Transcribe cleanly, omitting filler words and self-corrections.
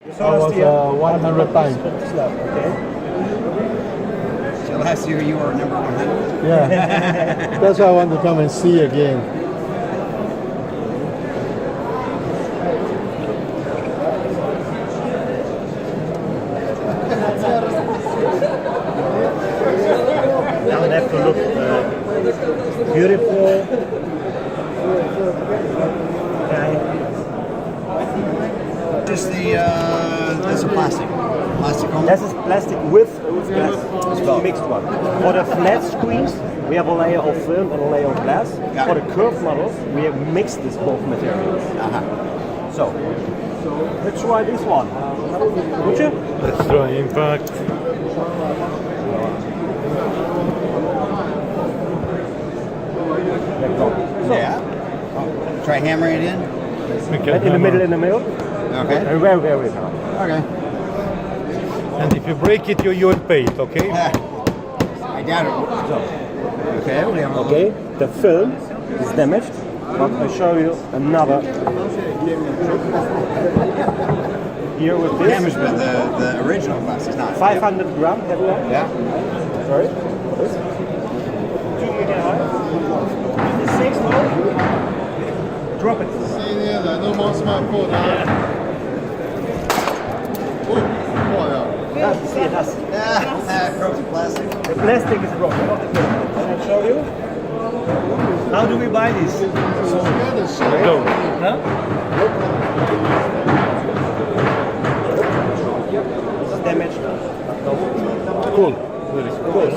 I was 100 times. Okay. So last year you were number 100. Yeah, that's why I want to come and see again. Now it have to look beautiful. Just that's a plastic. Plastic only? This is plastic with glass. It's a mixed one. For the flat screens, we have a layer of film and a layer of glass. Yeah. For the curved models, we have mixed this both materials. So, let's try this one. Would you? Let's try impact. So, Yeah. Try hammering it in? in the middle. Okay. And very hard. Okay. And if you break it, you will pay it, okay? I doubt it. Okay, we have a Okay, the film is damaged, but I show you another here with this. damage, but the original glass is not. 500 gram heavy one. Yeah. Sorry. This. 2 meter high. And the 6 low. Drop it. See it does. Broken plastic. The plastic is broken. Can I show you? How do we buy this? Go. Huh? This is damaged. Cool. Very cool.